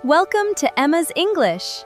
Welcome to Emma's English.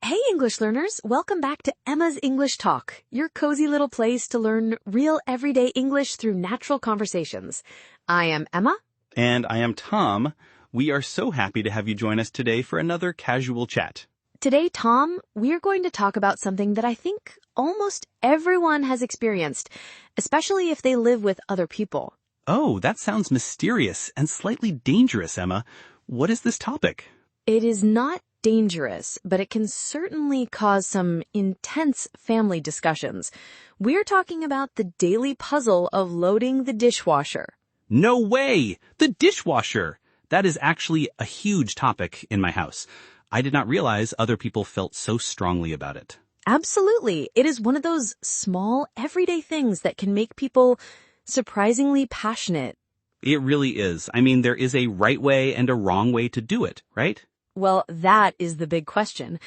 Hey English learners, welcome back to Emma's English Talk, your cozy little place to learn real everyday English through natural conversations. I am Emma. And I am Tom. We are so happy to have you join us today for another casual chat. Today, Tom, we're going to talk about something that I think almost everyone has experienced, especially if they live with other people. Oh, that sounds mysterious and slightly dangerous, Emma. What is this topic? It is not dangerous, but it can certainly cause some intense family discussions. We're talking about the daily puzzle of loading the dishwasher. No way! The dishwasher! That is actually a huge topic in my house. I did not realize other people felt so strongly about it. Absolutely. It is one of those small, everyday things that can make people surprisingly passionate. It really is. I mean, there is a right way and a wrong way to do it, right? Well, that is the big question.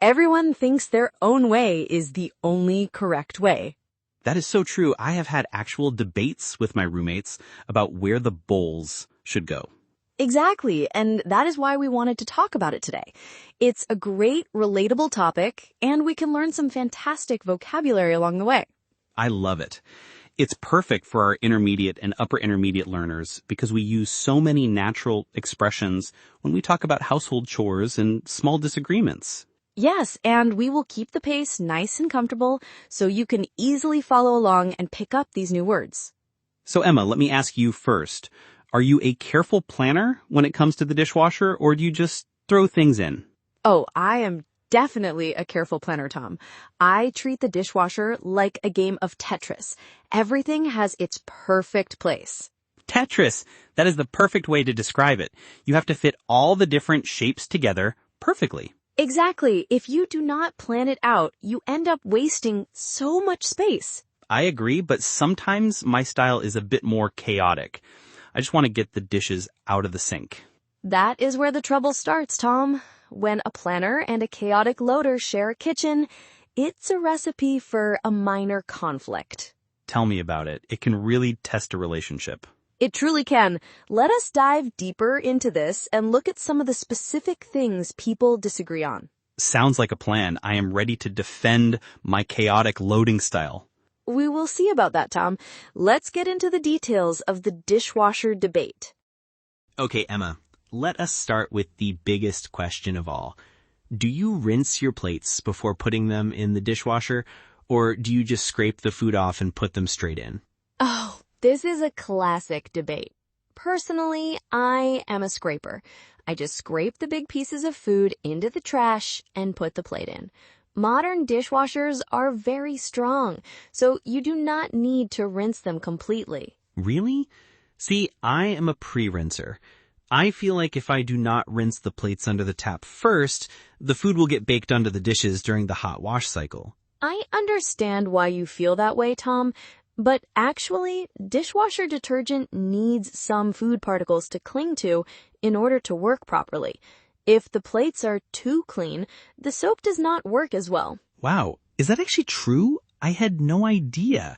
Everyone thinks their own way is the only correct way. That is so true. I have had actual debates with my roommates about where the bowls should go. Exactly, and that is why we wanted to talk about it today. It's a great, relatable topic, and we can learn some fantastic vocabulary along the way. I love it. It's perfect for our intermediate and upper intermediate learners because we use so many natural expressions when we talk about household chores and small disagreements. Yes, and we will keep the pace nice and comfortable so you can easily follow along and pick up these new words. So Emma, let me ask you first. Are you a careful planner when it comes to the dishwasher, or do you just throw things in? Oh, I am definitely a careful planner, Tom. I treat the dishwasher like a game of Tetris. Everything has its perfect place. Tetris! That is the perfect way to describe it. You have to fit all the different shapes together perfectly. Exactly. If you do not plan it out, you end up wasting so much space. I agree, but sometimes my style is a bit more chaotic. I just want to get the dishes out of the sink. That is where the trouble starts, Tom. When a planner and a chaotic loader share a kitchen, it's a recipe for a minor conflict. Tell me about it. It can really test a relationship. It truly can. Let us dive deeper into this and look at some of the specific things people disagree on. Sounds like a plan. I am ready to defend my chaotic loading style. We will see about that, Tom. Let's get into the details of the dishwasher debate. Okay, Emma, let us start with the biggest question of all. Do you rinse your plates before putting them in the dishwasher, or do you just scrape the food off and put them straight in? Oh, this is a classic debate. Personally, I am a scraper. I just scrape the big pieces of food into the trash and put the plate in. Modern dishwashers are very strong, so you do not need to rinse them completely. Really? See, I am a pre-rinser. I feel like if I do not rinse the plates under the tap first, the food will get baked under the dishes during the hot wash cycle. I understand why you feel that way, Tom, but actually, dishwasher detergent needs some food particles to cling to in order to work properly. If the plates are too clean, the soap does not work as well. Wow, is that actually true? I had no idea.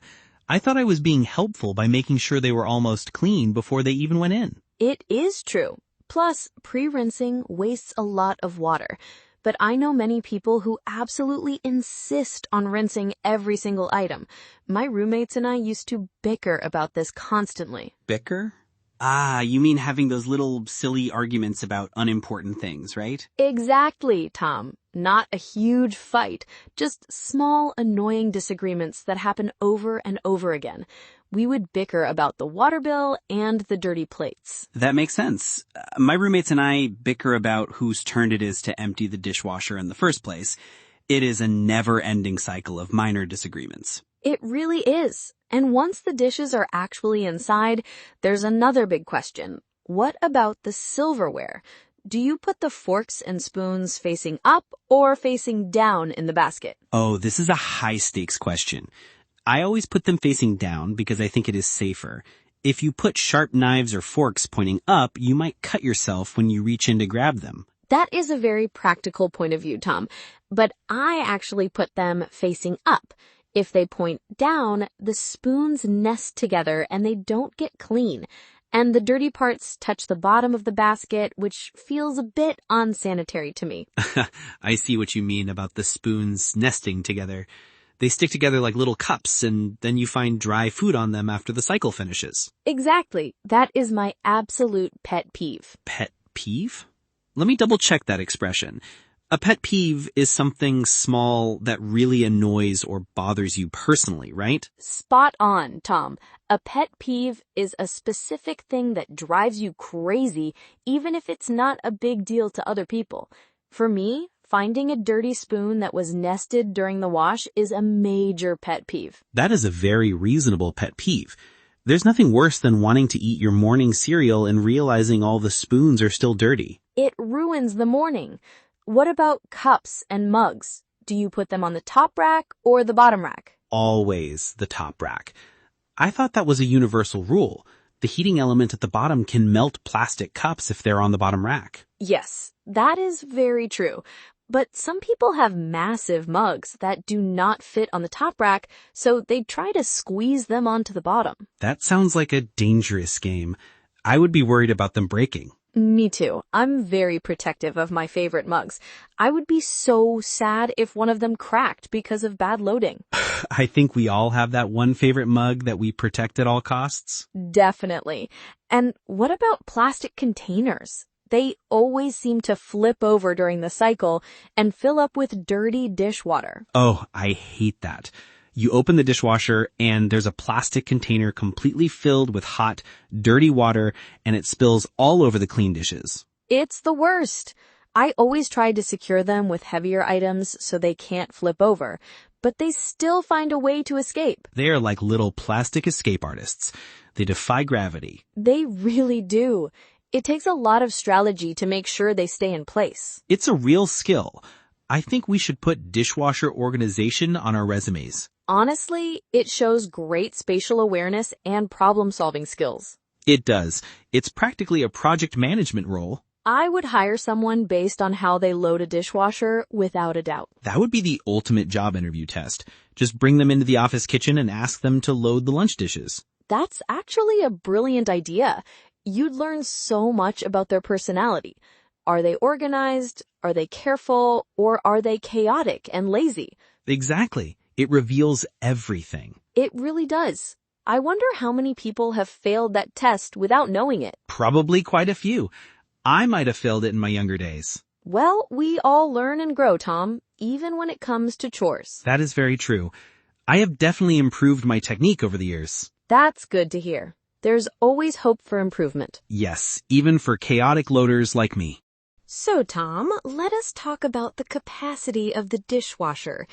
I thought I was being helpful by making sure they were almost clean before they even went in. It is true. Plus, pre-rinsing wastes a lot of water. But I know many people who absolutely insist on rinsing every single item. My roommates and I used to bicker about this constantly. Bicker? Ah, you mean having those little silly arguments about unimportant things, right? Exactly, Tom. Not a huge fight, just small, annoying disagreements that happen over and over again. We would bicker about the water bill and the dirty plates. That makes sense. My roommates and I bicker about whose turn it is to empty the dishwasher in the first place. It is a never-ending cycle of minor disagreements. It really is. And once the dishes are actually inside, there's another big question. What about the silverware? Do you put the forks and spoons facing up or facing down in the basket? Oh, this is a high-stakes question. I always put them facing down because I think it is safer. If you put sharp knives or forks pointing up, you might cut yourself when you reach in to grab them. That is a very practical point of view, Tom. But I actually put them facing up. If they point down, the spoons nest together and they don't get clean. And the dirty parts touch the bottom of the basket, which feels a bit unsanitary to me. I see what you mean about the spoons nesting together. They stick together like little cups, and then you find dry food on them after the cycle finishes. Exactly. That is my absolute pet peeve. Pet peeve? Let me double check that expression. A pet peeve is something small that really annoys or bothers you personally, right? Spot on, Tom. A pet peeve is a specific thing that drives you crazy, even if it's not a big deal to other people. For me, finding a dirty spoon that was nested during the wash is a major pet peeve. That is a very reasonable pet peeve. There's nothing worse than wanting to eat your morning cereal and realizing all the spoons are still dirty. It ruins the morning. What about cups and mugs? Do you put them on the top rack or the bottom rack? Always the top rack. I thought that was a universal rule. The heating element at the bottom can melt plastic cups if they're on the bottom rack. Yes, that is very true. But some people have massive mugs that do not fit on the top rack, so they try to squeeze them onto the bottom. That sounds like a dangerous game. I would be worried about them breaking. Me too. I'm very protective of my favorite mugs. I would be so sad if one of them cracked because of bad loading. I think we all have that one favorite mug that we protect at all costs. Definitely. And what about plastic containers? They always seem to flip over during the cycle and fill up with dirty dishwater. Oh, I hate that. You open the dishwasher and there's a plastic container completely filled with hot, dirty water, and it spills all over the clean dishes. It's the worst. I always try to secure them with heavier items so they can't flip over, but they still find a way to escape. They are like little plastic escape artists. They defy gravity. They really do. It takes a lot of strategy to make sure they stay in place. It's a real skill. I think we should put dishwasher organization on our resumes. Honestly, it shows great spatial awareness and problem-solving skills. It does. It's practically a project management role. I would hire someone based on how they load a dishwasher without a doubt. That would be the ultimate job interview test. Just bring them into the office kitchen and ask them to load the lunch dishes. That's actually a brilliant idea. You'd learn so much about their personality. Are they organized? Are they careful? Or are they chaotic and lazy? Exactly. It reveals everything. It really does. I wonder how many people have failed that test without knowing it. Probably quite a few. I might have failed it in my younger days. Well, we all learn and grow, Tom, even when it comes to chores. That is very true. I have definitely improved my technique over the years. That's good to hear. There's always hope for improvement. Yes, even for chaotic loaders like me. So, Tom, let us talk about the capacity of the dishwasher.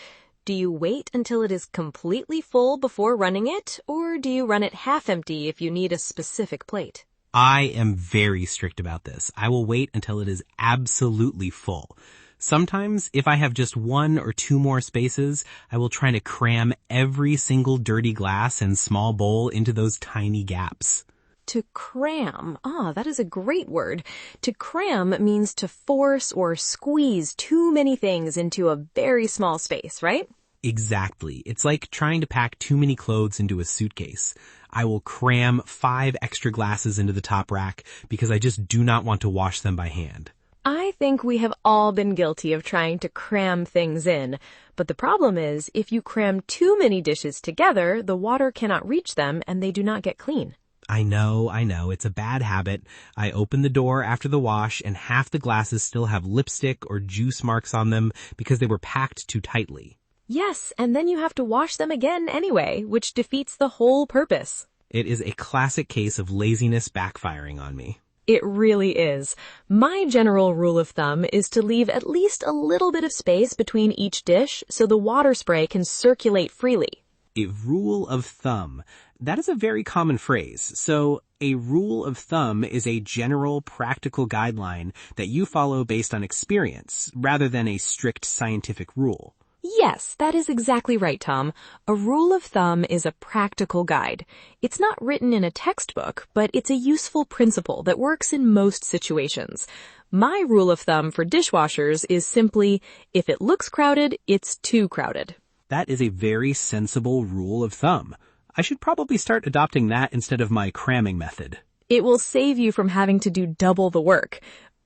Do you wait until it is completely full before running it, or do you run it half empty if you need a specific plate? I am very strict about this. I will wait until it is absolutely full. Sometimes, if I have just one or two more spaces, I will try to cram every single dirty glass and small bowl into those tiny gaps. To cram. That is a great word. To cram means to force or squeeze too many things into a very small space, right? Exactly. It's like trying to pack too many clothes into a suitcase. I will cram 5 extra glasses into the top rack because I just do not want to wash them by hand. I think we have all been guilty of trying to cram things in, but the problem is if you cram too many dishes together, the water cannot reach them and they do not get clean. I know. It's a bad habit. I open the door after the wash and half the glasses still have lipstick or juice marks on them because they were packed too tightly. Yes, and then you have to wash them again anyway, which defeats the whole purpose. It is a classic case of laziness backfiring on me. It really is. My general rule of thumb is to leave at least a little bit of space between each dish so the water spray can circulate freely. A rule of thumb. That is a very common phrase. So a rule of thumb is a general practical guideline that you follow based on experience rather than a strict scientific rule. Yes, that is exactly right, Tom. A rule of thumb is a practical guide. It's not written in a textbook, but it's a useful principle that works in most situations. My rule of thumb for dishwashers is simply, if it looks crowded, it's too crowded. That is a very sensible rule of thumb. I should probably start adopting that instead of my cramming method. It will save you from having to do double the work.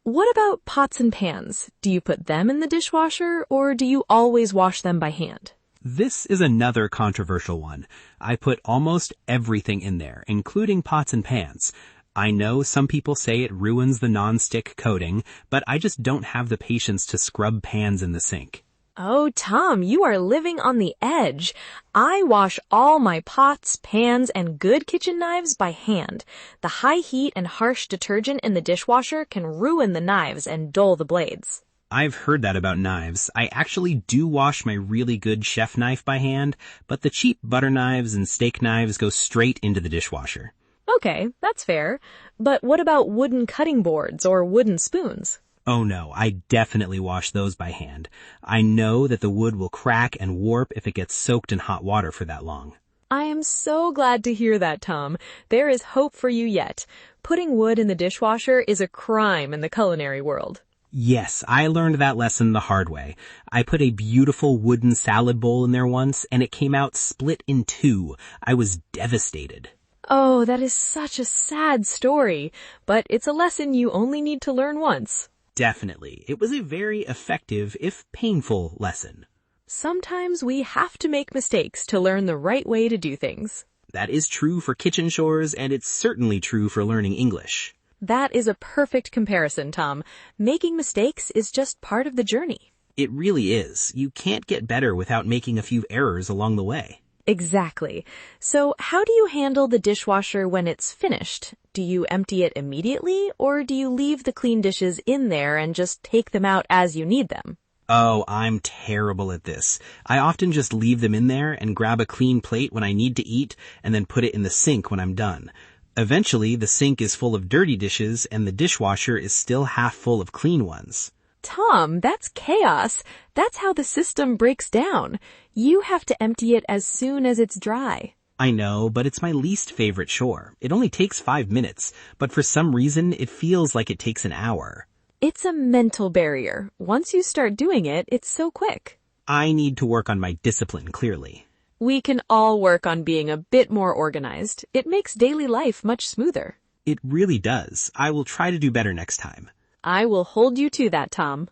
What about pots and pans? Do you put them in the dishwasher, or do you always wash them by hand? This is another controversial one. I put almost everything in there, including pots and pans. I know some people say it ruins the non-stick coating, but I just don't have the patience to scrub pans in the sink. Oh, Tom, you are living on the edge. I wash all my pots, pans, and good kitchen knives by hand. The high heat and harsh detergent in the dishwasher can ruin the knives and dull the blades. I've heard that about knives. I actually do wash my really good chef knife by hand, but the cheap butter knives and steak knives go straight into the dishwasher. Okay, that's fair. But what about wooden cutting boards or wooden spoons? Oh no, I definitely wash those by hand. I know that the wood will crack and warp if it gets soaked in hot water for that long. I am so glad to hear that, Tom. There is hope for you yet. Putting wood in the dishwasher is a crime in the culinary world. Yes, I learned that lesson the hard way. I put a beautiful wooden salad bowl in there once, and it came out split in two. I was devastated. Oh, that is such a sad story, but it's a lesson you only need to learn once. Definitely. It was a very effective, if painful, lesson. Sometimes we have to make mistakes to learn the right way to do things. That is true for kitchen chores, and it's certainly true for learning English. That is a perfect comparison, Tom. Making mistakes is just part of the journey. It really is. You can't get better without making a few errors along the way. Exactly. So how do you handle the dishwasher when it's finished? Do you empty it immediately, or do you leave the clean dishes in there and just take them out as you need them? Oh, I'm terrible at this. I often just leave them in there and grab a clean plate when I need to eat and then put it in the sink when I'm done. Eventually, the sink is full of dirty dishes and the dishwasher is still half full of clean ones. Tom, that's chaos. That's how the system breaks down. You have to empty it as soon as it's dry. I know, but it's my least favorite chore. It only takes 5 minutes, but for some reason, it feels like it takes an hour. It's a mental barrier. Once you start doing it, it's so quick. I need to work on my discipline, clearly. We can all work on being a bit more organized. It makes daily life much smoother. It really does. I will try to do better next time. I will hold you to that, Tom.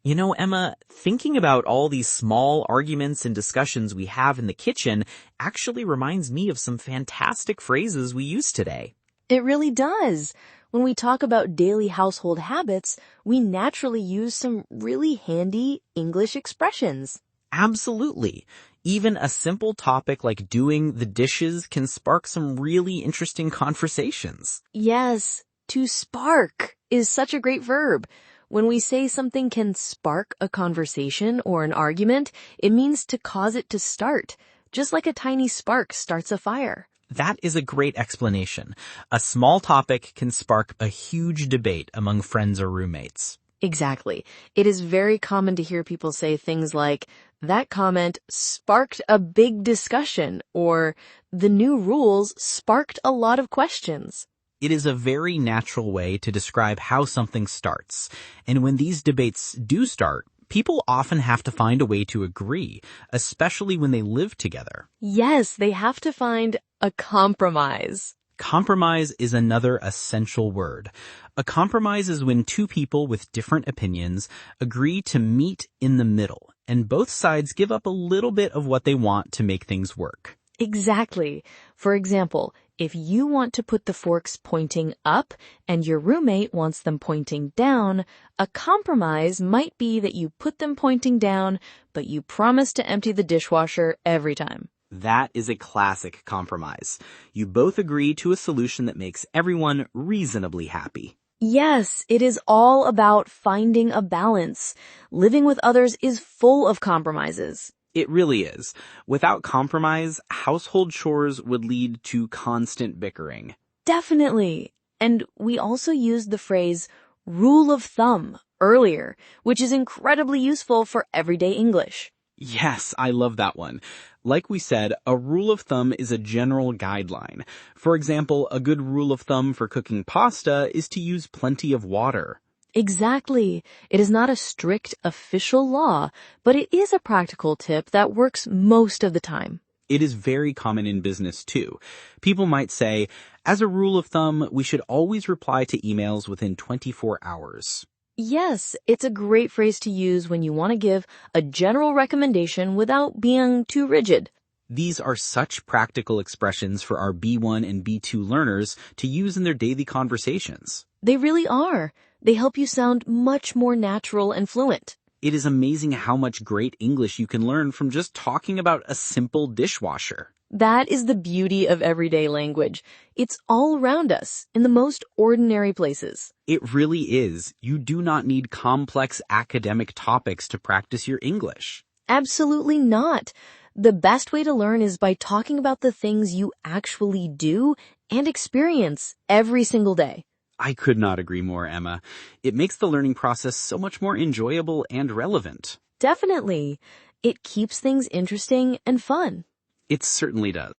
You know, Emma, thinking about all these small arguments and discussions we have in the kitchen actually reminds me of some fantastic phrases we use today. It really does. When we talk about daily household habits, we naturally use some really handy English expressions. Absolutely. Even a simple topic like doing the dishes can spark some really interesting conversations. Yes, to spark is such a great verb. When we say something can spark a conversation or an argument, it means to cause it to start, just like a tiny spark starts a fire. That is a great explanation. A small topic can spark a huge debate among friends or roommates. Exactly. It is very common to hear people say things like, that comment sparked a big discussion, or the new rules sparked a lot of questions. It is a very natural way to describe how something starts. And when these debates do start, people often have to find a way to agree, especially when they live together. Yes, they have to find a compromise. Compromise is another essential word. A compromise is when two people with different opinions agree to meet in the middle, and both sides give up a little bit of what they want to make things work. Exactly. For example, if you want to put the forks pointing up and your roommate wants them pointing down, a compromise might be that you put them pointing down, but you promise to empty the dishwasher every time. That is a classic compromise. You both agree to a solution that makes everyone reasonably happy. Yes, it is all about finding a balance. Living with others is full of compromises. It really is. Without compromise, household chores would lead to constant bickering. Definitely. And we also used the phrase rule of thumb earlier, which is incredibly useful for everyday English. Yes, I love that one. Like we said, a rule of thumb is a general guideline. For example, a good rule of thumb for cooking pasta is to use plenty of water. Exactly. It is not a strict official law, but it is a practical tip that works most of the time. It is very common in business too. People might say, as a rule of thumb, we should always reply to emails within 24 hours. Yes, it's a great phrase to use when you want to give a general recommendation without being too rigid. These are such practical expressions for our B1 and B2 learners to use in their daily conversations. They really are. They help you sound much more natural and fluent. It is amazing how much great English you can learn from just talking about a simple dishwasher. That is the beauty of everyday language. It's all around us, in the most ordinary places. It really is. You do not need complex academic topics to practice your English. Absolutely not. The best way to learn is by talking about the things you actually do and experience every single day. I could not agree more, Emma. It makes the learning process so much more enjoyable and relevant. Definitely. It keeps things interesting and fun. It certainly does.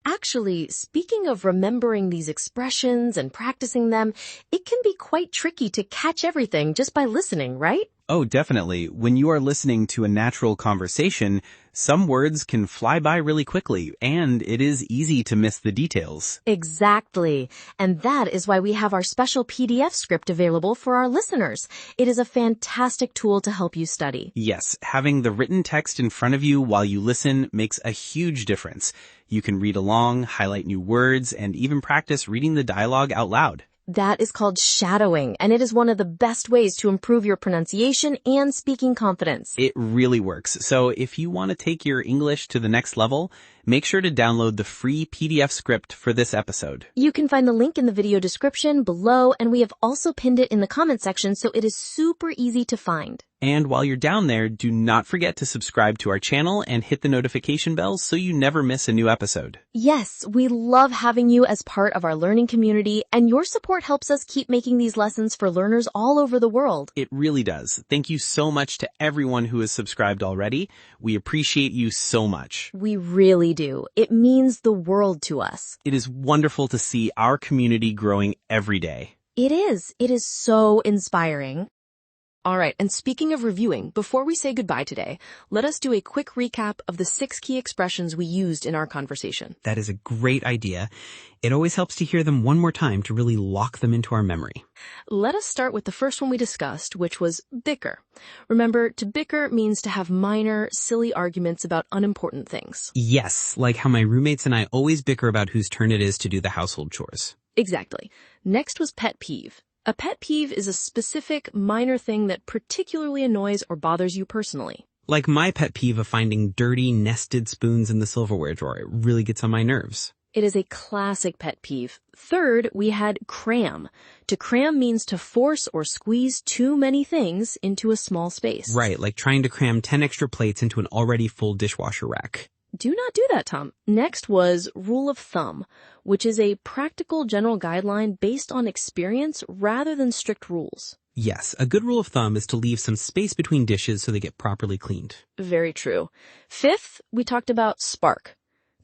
Actually, speaking of remembering these expressions and practicing them, it can be quite tricky to catch everything just by listening, right? Oh, definitely. When you are listening to a natural conversation, some words can fly by really quickly, and it is easy to miss the details. Exactly. And that is why we have our special PDF script available for our listeners. It is a fantastic tool to help you study. Yes, having the written text in front of you while you listen makes a huge difference. You can read along, highlight new words, and even practice reading the dialogue out loud. That is called shadowing, and it is one of the best ways to improve your pronunciation and speaking confidence. It really works. So if you want to take your English to the next level, make sure to download the free PDF script for this episode. You can find the link in the video description below, and we have also pinned it in the comment section, so it is super easy to find. And while you're down there, do not forget to subscribe to our channel and hit the notification bell so you never miss a new episode. Yes, we love having you as part of our learning community, and your support helps us keep making these lessons for learners all over the world. It really does. Thank you so much to everyone who has subscribed already. We appreciate you so much. We really do. It means the world to us. It is wonderful to see our community growing every day. It is. It is so inspiring. All right, and speaking of reviewing, before we say goodbye today, let us do a quick recap of the 6 key expressions we used in our conversation. That is a great idea. It always helps to hear them one more time to really lock them into our memory. Let us start with the first one we discussed, which was bicker. Remember, to bicker means to have minor, silly arguments about unimportant things. Yes, like how my roommates and I always bicker about whose turn it is to do the household chores. Exactly. Next was pet peeve. A pet peeve is a specific, minor thing that particularly annoys or bothers you personally. Like my pet peeve of finding dirty, nested spoons in the silverware drawer. It really gets on my nerves. It is a classic pet peeve. Third, we had cram. To cram means to force or squeeze too many things into a small space. Right, like trying to cram 10 extra plates into an already full dishwasher rack. Do not do that, Tom. Next was rule of thumb, which is a practical general guideline based on experience rather than strict rules. Yes, a good rule of thumb is to leave some space between dishes so they get properly cleaned. Very true. Fifth, we talked about spark.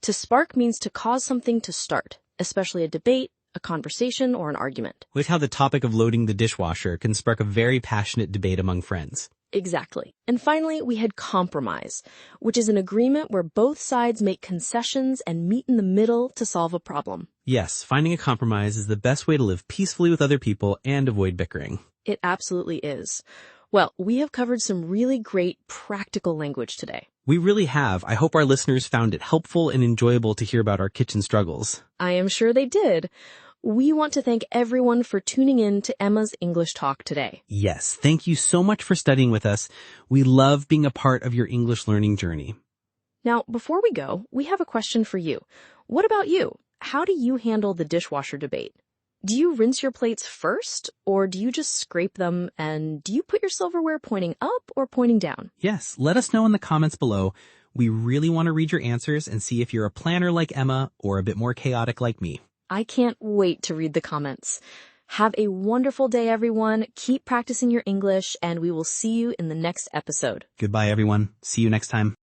To spark means to cause something to start, especially a debate, a conversation, or an argument. Like how the topic of loading the dishwasher can spark a very passionate debate among friends. Exactly. And finally, we had compromise, which is an agreement where both sides make concessions and meet in the middle to solve a problem. Yes, finding a compromise is the best way to live peacefully with other people and avoid bickering. It absolutely is. Well, we have covered some really great practical language today. We really have. I hope our listeners found it helpful and enjoyable to hear about our kitchen struggles. I am sure they did. We want to thank everyone for tuning in to Emma's English Talk today. Yes, thank you so much for studying with us. We love being a part of your English learning journey. Now, before we go, we have a question for you. What about you? How do you handle the dishwasher debate? Do you rinse your plates first, or do you just scrape them, and do you put your silverware pointing up or pointing down? Yes, let us know in the comments below. We really want to read your answers and see if you're a planner like Emma or a bit more chaotic like me. I can't wait to read the comments. Have a wonderful day, everyone. Keep practicing your English, and we will see you in the next episode. Goodbye, everyone. See you next time.